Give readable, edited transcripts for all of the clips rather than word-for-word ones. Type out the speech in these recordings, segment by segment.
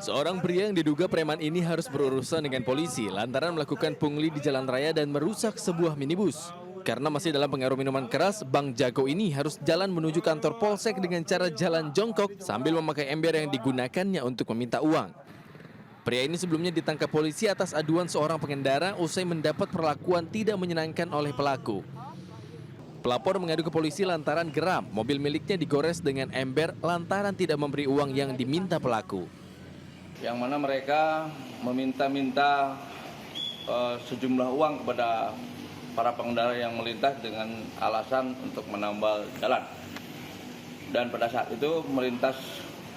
Seorang pria yang diduga preman ini harus berurusan dengan polisi lantaran melakukan pungli di jalan raya dan merusak sebuah minibus. Karena masih dalam pengaruh minuman keras, Bang Jago ini harus jalan menuju kantor polsek dengan cara jalan jongkok sambil memakai ember yang digunakannya untuk meminta uang. Pria ini sebelumnya ditangkap polisi atas aduan seorang pengendara usai mendapat perlakuan tidak menyenangkan oleh pelaku. Pelapor mengadu ke polisi lantaran geram mobil miliknya digores dengan ember lantaran tidak memberi uang yang diminta pelaku. Yang mana mereka meminta-minta sejumlah uang kepada para pengendara yang melintas dengan alasan untuk menambal jalan. Dan pada saat itu melintas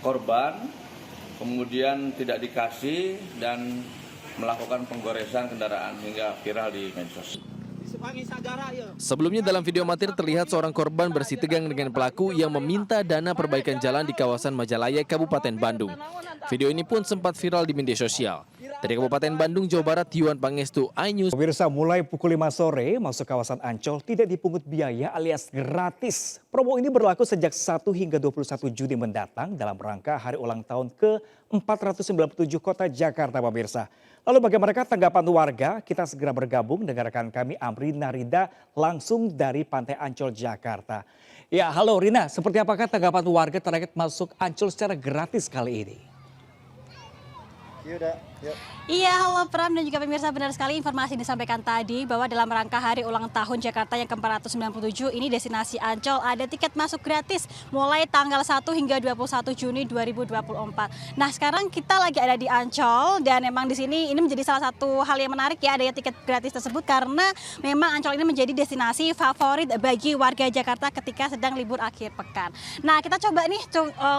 korban, kemudian tidak dikasih dan melakukan penggoresan kendaraan hingga viral di medsos. Sebelumnya dalam video amatir terlihat seorang korban bersitegang dengan pelaku yang meminta dana perbaikan jalan di kawasan Majalaya, Kabupaten Bandung. Video ini pun sempat viral di media sosial. Dari Kabupaten Bandung, Jawa Barat, Yuan Pangestu, iNews. Pemirsa, mulai pukul 5 sore masuk kawasan Ancol tidak dipungut biaya alias gratis. Promo ini berlaku sejak 1 hingga 21 Juni mendatang dalam rangka hari ulang tahun ke-497 Kota Jakarta, pemirsa. Lalu bagaimana tanggapan warga? Kita segera bergabung dengan rekan kami Amri Narida langsung dari Pantai Ancol, Jakarta. Ya, halo Rina, seperti apakah tanggapan warga terkait masuk Ancol secara gratis kali ini? Iya, halo Pram dan juga pemirsa, benar sekali informasi disampaikan tadi bahwa dalam rangka hari ulang tahun Jakarta yang ke-497 ini destinasi Ancol ada tiket masuk gratis mulai tanggal 1 hingga 21 Juni 2024. Nah, sekarang kita lagi ada di Ancol dan memang di sini ini menjadi salah satu hal yang menarik ya adanya tiket gratis tersebut karena memang Ancol ini menjadi destinasi favorit bagi warga Jakarta ketika sedang libur akhir pekan. Nah, kita coba nih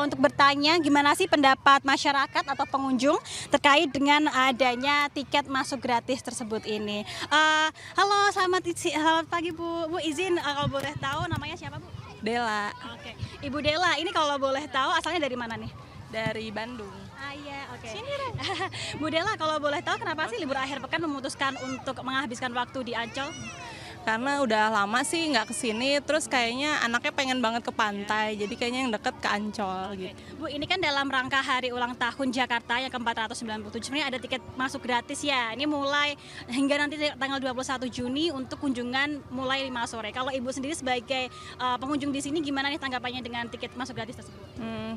untuk bertanya gimana sih pendapat masyarakat atau pengunjung terkait dengan adanya tiket masuk gratis tersebut ini. Halo, selamat pagi Bu. Bu izin kalau boleh tahu namanya siapa Bu? Dela. Oke. Ibu Dela, ini kalau boleh tahu asalnya dari mana nih? Dari Bandung. Iya, oke. Sini dong. Bu Dela, kalau boleh tahu kenapa sih libur akhir pekan memutuskan untuk menghabiskan waktu di Ancol? Karena udah lama sih nggak kesini, terus kayaknya anaknya pengen banget ke pantai, jadi kayaknya yang deket ke Ancol gitu. Bu, ini kan dalam rangka hari ulang tahun Jakarta yang ke-497, sebenarnya ada tiket masuk gratis ya. Ini mulai hingga nanti tanggal 21 Juni untuk kunjungan mulai 5 sore. Kalau Ibu sendiri sebagai pengunjung di sini gimana nih tanggapannya dengan tiket masuk gratis tersebut?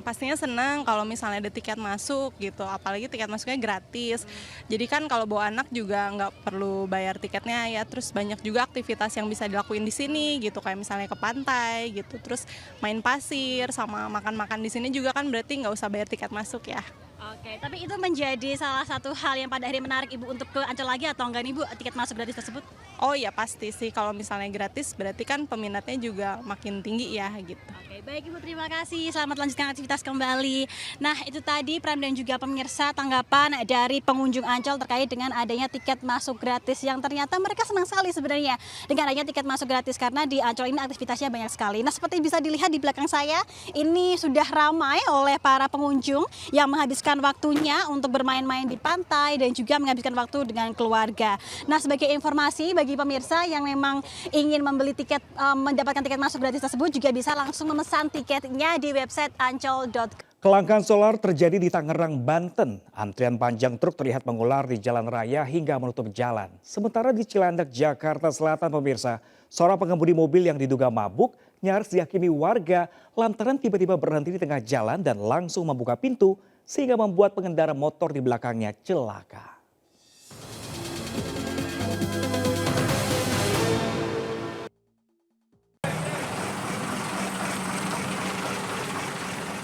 Pastinya senang kalau misalnya ada tiket masuk gitu, apalagi tiket masuknya gratis. Jadi kan kalau bawa anak juga nggak perlu bayar tiketnya ya, terus banyak juga aktivitas yang bisa dilakuin di sini gitu, kayak misalnya ke pantai gitu, terus main pasir sama makan-makan di sini juga kan berarti nggak usah bayar tiket masuk ya. Oke, tapi itu menjadi salah satu hal yang pada akhirnya menarik Ibu untuk ke Ancol lagi atau enggak nih Bu, tiket masuk gratis tersebut? Oh iya pasti sih, kalau misalnya gratis berarti kan peminatnya juga makin tinggi ya gitu. Oke, baik Ibu, terima kasih. Selamat lanjutkan aktivitas kembali. Nah, itu tadi Pram dan juga pemirsa tanggapan dari pengunjung Ancol terkait dengan adanya tiket masuk gratis yang ternyata mereka senang sekali sebenarnya dengan adanya tiket masuk gratis karena di Ancol ini aktivitasnya banyak sekali. Nah, seperti bisa dilihat di belakang saya, ini sudah ramai oleh para pengunjung yang menghabiskan waktunya untuk bermain-main di pantai dan juga menghabiskan waktu dengan keluarga. Nah, sebagai informasi bagi pemirsa yang memang ingin membeli tiket, mendapatkan tiket masuk gratis tersebut juga bisa langsung memesan tiketnya di website ancol.com. Kelangkaan solar terjadi di Tangerang, Banten. Antrian panjang truk terlihat mengular di jalan raya hingga menutup jalan. Sementara di Cilandak, Jakarta Selatan, pemirsa, seorang pengemudi mobil yang diduga mabuk nyaris dihakimi warga lantaran tiba-tiba berhenti di tengah jalan dan langsung membuka pintu sehingga membuat pengendara motor di belakangnya celaka.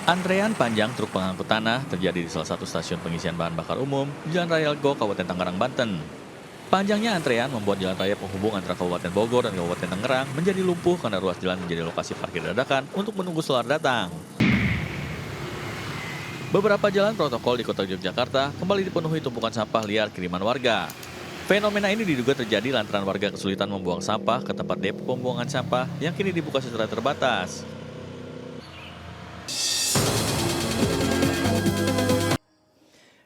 Antrean panjang truk pengangkut tanah terjadi di salah satu stasiun pengisian bahan bakar umum Jalan Raya Lego, Kabupaten Tangerang, Banten. Panjangnya antrean membuat jalan raya penghubung antara Kabupaten Bogor dan Kabupaten Tangerang menjadi lumpuh karena ruas jalan menjadi lokasi parkir dadakan untuk menunggu solar datang. Beberapa jalan protokol di kota Yogyakarta kembali dipenuhi tumpukan sampah liar kiriman warga. Fenomena ini diduga terjadi lantaran warga kesulitan membuang sampah ke tempat depo pembuangan sampah yang kini dibuka secara terbatas.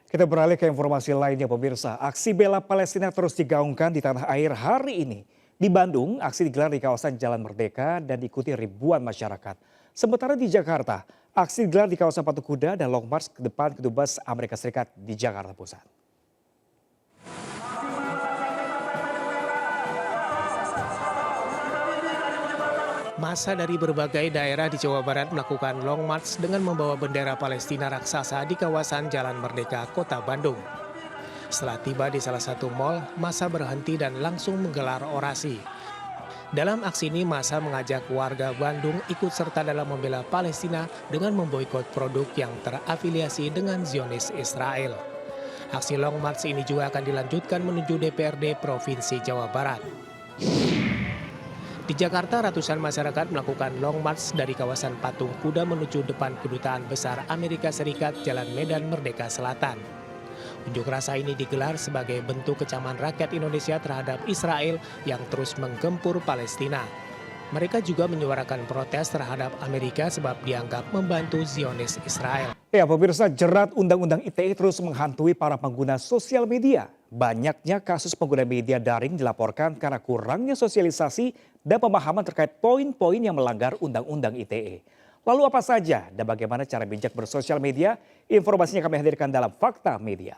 Kita beralih ke informasi lainnya, pemirsa. Aksi bela Palestina terus digaungkan di tanah air hari ini. Di Bandung, aksi digelar di kawasan Jalan Merdeka dan diikuti ribuan masyarakat. Sementara di Jakarta, Aksi digelar di kawasan Patung Kuda dan Long March ke depan Kedubes Amerika Serikat di Jakarta Pusat. Massa dari berbagai daerah di Jawa Barat melakukan long march dengan membawa bendera Palestina raksasa di kawasan Jalan Merdeka, Kota Bandung. Setelah tiba di salah satu mal, massa berhenti dan langsung menggelar orasi. Dalam aksi ini, massa mengajak warga Bandung ikut serta dalam membela Palestina dengan memboikot produk yang terafiliasi dengan Zionis Israel. Aksi long march ini juga akan dilanjutkan menuju DPRD Provinsi Jawa Barat. Di Jakarta, ratusan masyarakat melakukan long march dari kawasan Patung Kuda menuju depan Kedutaan Besar Amerika Serikat Jalan Medan Merdeka Selatan. Unjuk rasa ini digelar sebagai bentuk kecaman rakyat Indonesia terhadap Israel yang terus menggempur Palestina. Mereka juga menyuarakan protes terhadap Amerika sebab dianggap membantu Zionis Israel. Ya, pemirsa, jerat Undang-Undang ITE terus menghantui para pengguna sosial media. Banyaknya kasus pengguna media daring dilaporkan karena kurangnya sosialisasi dan pemahaman terkait poin-poin yang melanggar Undang-Undang ITE. Lalu apa saja dan bagaimana cara bijak bersosial media? Informasinya kami hadirkan dalam Fakta Media.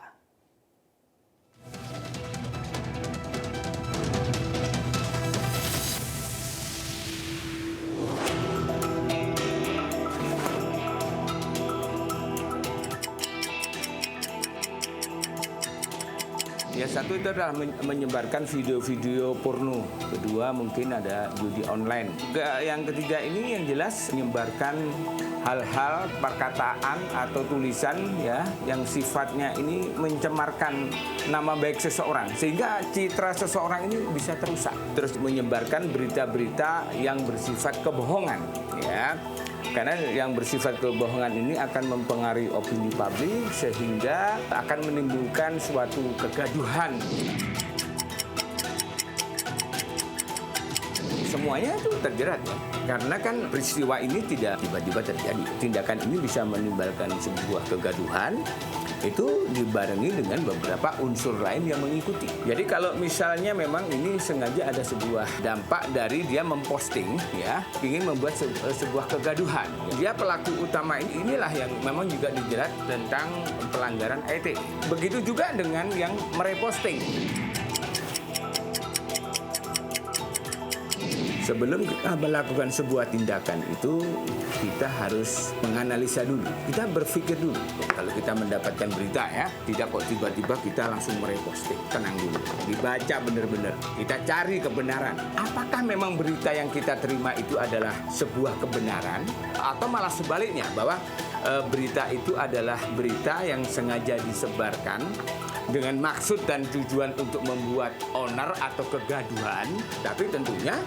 Ya, satu itu adalah menyebarkan video-video porno. Kedua mungkin ada judi online. Yang ketiga ini yang jelas menyebarkan hal-hal perkataan atau tulisan ya yang sifatnya ini mencemarkan nama baik seseorang sehingga citra seseorang ini bisa terusak. Terus menyebarkan berita-berita yang bersifat kebohongan ya. Karena yang bersifat kebohongan ini akan mempengaruhi opini publik sehingga akan menimbulkan suatu kegaduhan. Semuanya itu terjerat ya. Karena kan peristiwa ini tidak tiba-tiba terjadi. Tindakan ini bisa menimbulkan sebuah kegaduhan, itu dibarengi dengan beberapa unsur lain yang mengikuti. Jadi kalau misalnya memang ini sengaja ada sebuah dampak dari dia memposting ya, ingin membuat sebuah kegaduhan. Dia pelaku utama inilah yang memang juga dijerat tentang pelanggaran ITE. Begitu juga dengan yang mereposting. Sebelum kita melakukan sebuah tindakan itu, kita harus menganalisa dulu. Kita berpikir dulu. Kalau kita mendapatkan berita ya, tidak kok tiba-tiba kita langsung mereposting. Tenang dulu. Dibaca benar-benar. Kita cari kebenaran. Apakah memang berita yang kita terima itu adalah sebuah kebenaran? Atau malah sebaliknya, bahwa berita itu adalah berita yang sengaja disebarkan dengan maksud dan tujuan untuk membuat onar atau kegaduhan. Tapi tentunya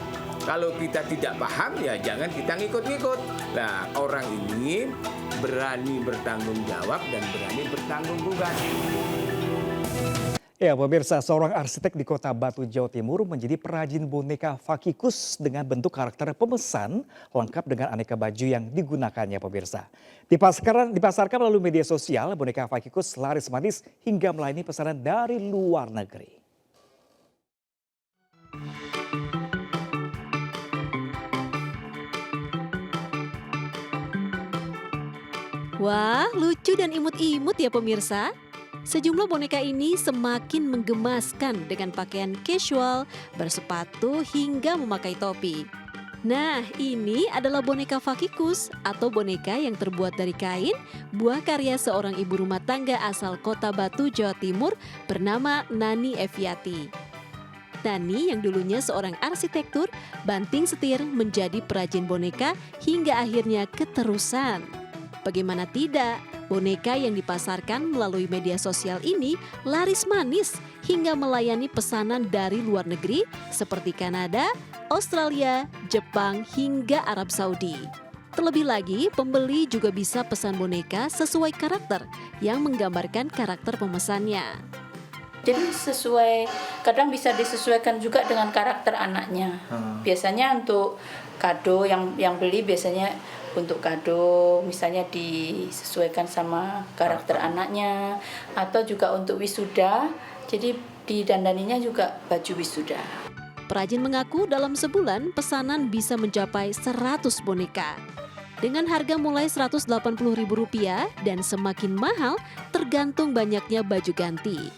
kalau kita tidak paham ya jangan kita ngikut-ngikut. Nah, orang ini berani bertanggung jawab dan berani bertanggung jawab. Ya, pemirsa, seorang arsitek di Kota Batu, Jawa Timur menjadi perajin boneka Fakikus dengan bentuk karakter pemesan lengkap dengan aneka baju yang digunakannya, pemirsa. Dipasarkan melalui media sosial, boneka Fakikus laris manis hingga melayani pesanan dari luar negeri. Wah, lucu dan imut-imut ya pemirsa. Sejumlah boneka ini semakin menggemaskan dengan pakaian casual, bersepatu hingga memakai topi. Nah, ini adalah boneka Fakikus atau boneka yang terbuat dari kain, buah karya seorang ibu rumah tangga asal Kota Batu, Jawa Timur bernama Nani Eviati. Nani yang dulunya seorang arsitektur, banting setir menjadi perajin boneka hingga akhirnya keterusan. Bagaimana tidak, boneka yang dipasarkan melalui media sosial ini laris manis hingga melayani pesanan dari luar negeri seperti Kanada, Australia, Jepang, hingga Arab Saudi. Terlebih lagi, pembeli juga bisa pesan boneka sesuai karakter yang menggambarkan karakter pemesannya. Jadi kadang bisa disesuaikan juga dengan karakter anaknya. Biasanya untuk kado yang beli biasanya untuk kado misalnya disesuaikan sama karakter anaknya, atau juga untuk wisuda, jadi didandaninya juga baju wisuda. Perajin mengaku dalam sebulan pesanan bisa mencapai 100 boneka. dengan harga mulai Rp180.000 dan semakin mahal tergantung banyaknya baju ganti.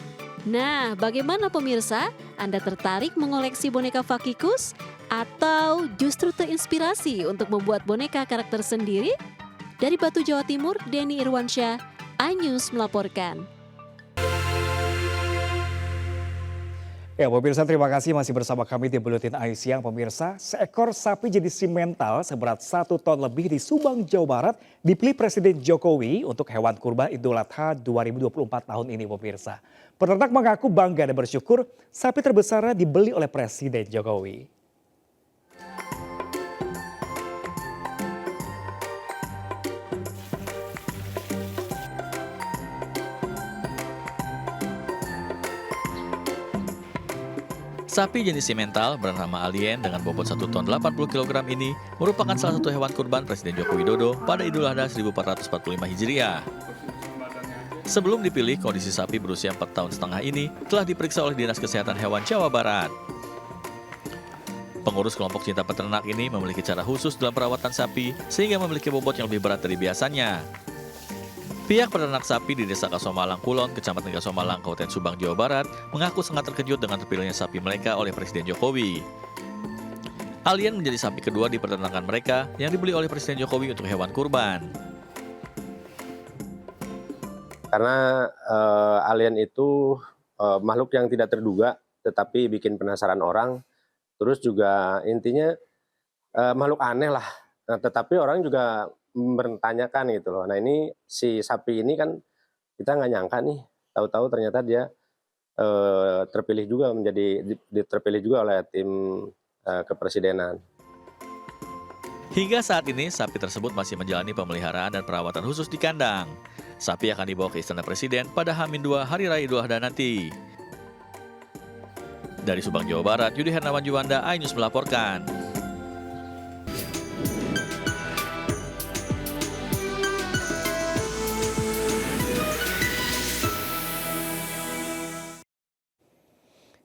Nah, bagaimana pemirsa? Anda tertarik mengoleksi boneka Fakikus? Atau justru terinspirasi untuk membuat boneka karakter sendiri? Dari Batu, Jawa Timur, Denny Irwansyah, iNews melaporkan. Ya pemirsa, terima kasih masih bersama kami di Buletin Ayu Siang. Pemirsa, seekor sapi jenis simental seberat 1 ton lebih di Subang, Jawa Barat dipilih Presiden Jokowi untuk hewan kurban Idul Adha 2024 tahun ini pemirsa. Peternak mengaku bangga dan bersyukur sapi terbesarnya dibeli oleh Presiden Jokowi. Sapi jenis simental bernama Alien dengan bobot 1 ton 80 kg ini merupakan salah satu hewan kurban Presiden Joko Widodo pada Idul Adha 1445 Hijriah. Sebelum dipilih, kondisi sapi berusia 4,5 tahun ini telah diperiksa oleh Dinas Kesehatan Hewan Jawa Barat. Pengurus kelompok cinta peternak ini memiliki cara khusus dalam perawatan sapi sehingga memiliki bobot yang lebih berat dari biasanya. Pihak peternak sapi di Desa Kasomalang Kulon, Kecamatan Kasomalang, Kabupaten Subang, Jawa Barat, mengaku sangat terkejut dengan terpilihnya sapi mereka oleh Presiden Jokowi. Alien menjadi sapi kedua di peternakan mereka yang dibeli oleh Presiden Jokowi untuk hewan kurban. Karena alien itu makhluk yang tidak terduga, tetapi bikin penasaran orang. Terus juga intinya makhluk aneh lah, nah, tetapi orang juga bertanyakan gitu loh. Nah ini si sapi ini kan kita nggak nyangka nih, tahu-tahu ternyata dia terpilih juga oleh tim kepresidenan. Hingga saat ini sapi tersebut masih menjalani pemeliharaan dan perawatan khusus di kandang. Sapi akan dibawa ke Istana Presiden pada H-2 Hari Raya Idul Adha nanti. Dari Subang, Jawa Barat, Yudi Hernawan Juwanda, iNews melaporkan.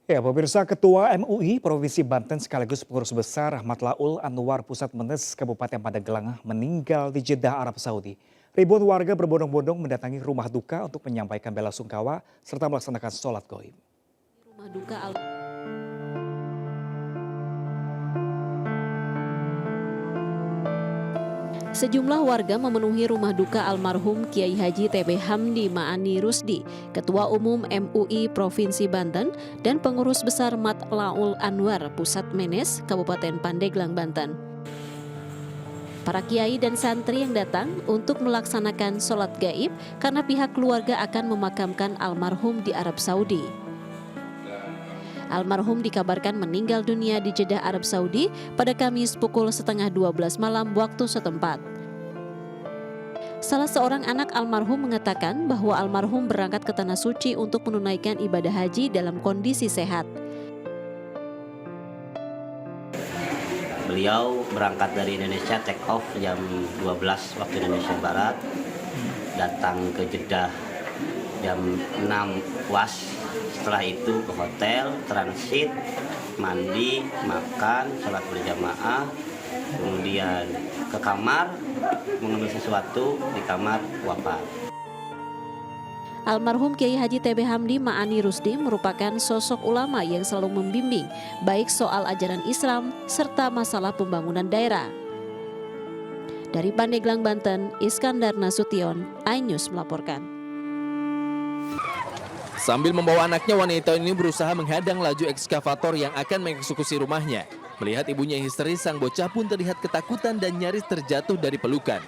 Ya pemirsa, Ketua MUI Provinsi Banten sekaligus pengurus besar Ahmad Laul Anwar Pusat Menes Kabupaten Pandeglang meninggal di Jeddah, Arab Saudi. Ribuan warga berbondong-bondong mendatangi rumah duka untuk menyampaikan bela sungkawa serta melaksanakan sholat gaib. Rumah duka Sejumlah warga memenuhi rumah duka almarhum Kiai Haji TB Hamdi Ma'ani Rusdi, Ketua Umum MUI Provinsi Banten dan Pengurus Besar Mat Laul Anwar Pusat Menes Kabupaten Pandeglang, Banten. Para kiai dan santri yang datang untuk melaksanakan sholat gaib karena pihak keluarga akan memakamkan almarhum di Arab Saudi. Almarhum dikabarkan meninggal dunia di Jeddah, Arab Saudi pada Kamis pukul 11:30 malam waktu setempat. Salah seorang anak almarhum mengatakan bahwa almarhum berangkat ke Tanah Suci untuk menunaikan ibadah haji dalam kondisi sehat. Beliau berangkat dari Indonesia, take off jam 12 waktu Indonesia Barat, datang ke Jeddah jam 6 was. Setelah itu ke hotel, transit, mandi, makan, sholat berjamaah, kemudian ke kamar, mengambil sesuatu di kamar, wafat. Almarhum Kiai Haji TB Hamdi Ma'ani Rusdi merupakan sosok ulama yang selalu membimbing, baik soal ajaran Islam serta masalah pembangunan daerah. Dari Pandeglang, Banten, Iskandar Nasution, iNews melaporkan. Sambil membawa anaknya, wanita ini berusaha menghadang laju ekskavator yang akan mengeksekusi rumahnya. Melihat ibunya yang histeris, sang bocah pun terlihat ketakutan dan nyaris terjatuh dari pelukan.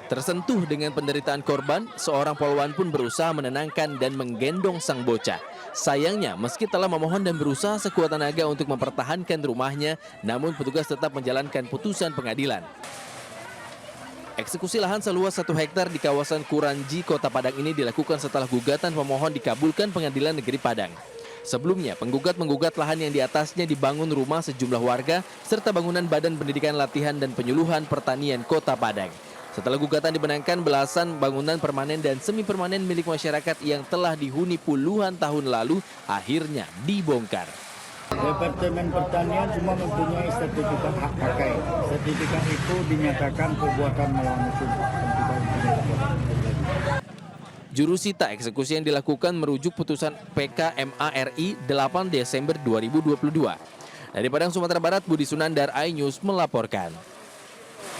Tersentuh dengan penderitaan korban, seorang polwan pun berusaha menenangkan dan menggendong sang bocah. Sayangnya, meski telah memohon dan berusaha sekuat tenaga untuk mempertahankan rumahnya, namun petugas tetap menjalankan putusan pengadilan. Eksekusi lahan seluas 1 hektar di kawasan Kuranji, Kota Padang ini dilakukan setelah gugatan pemohon dikabulkan Pengadilan Negeri Padang. Sebelumnya, penggugat menggugat lahan yang di atasnya dibangun rumah sejumlah warga serta bangunan Badan Pendidikan Latihan dan Penyuluhan Pertanian Kota Padang. Setelah gugatan dimenangkan, belasan bangunan permanen dan semi permanen milik masyarakat yang telah dihuni puluhan tahun lalu akhirnya dibongkar. Departemen Pertanian semua mempunyai sertifikat hak pakai. Sertifikat itu dinyatakan perbuatan melawan hukum. Jurusita eksekusi yang dilakukan merujuk putusan PK MARI 8 Desember 2022. Dari Padang, Sumatera Barat, Budi Sunandar, iNews melaporkan.